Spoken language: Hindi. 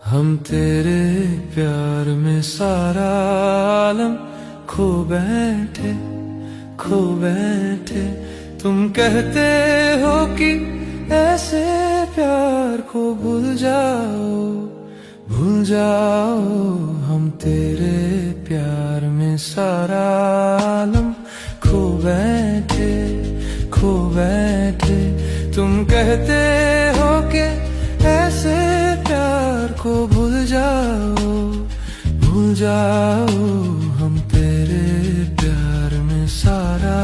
हम तेरे प्यार में सारा आलम खो बैठे, खो बैठे। तुम कहते हो कि ऐसे प्यार को भूल जाओ, भूल जाओ। हम तेरे प्यार में सारा आलम खो बैठे, खो बैठे। तुम कहते हो कि ऐसे प्यार को भूल जाओ, भूल जाओ। हम तेरे प्यार में सारा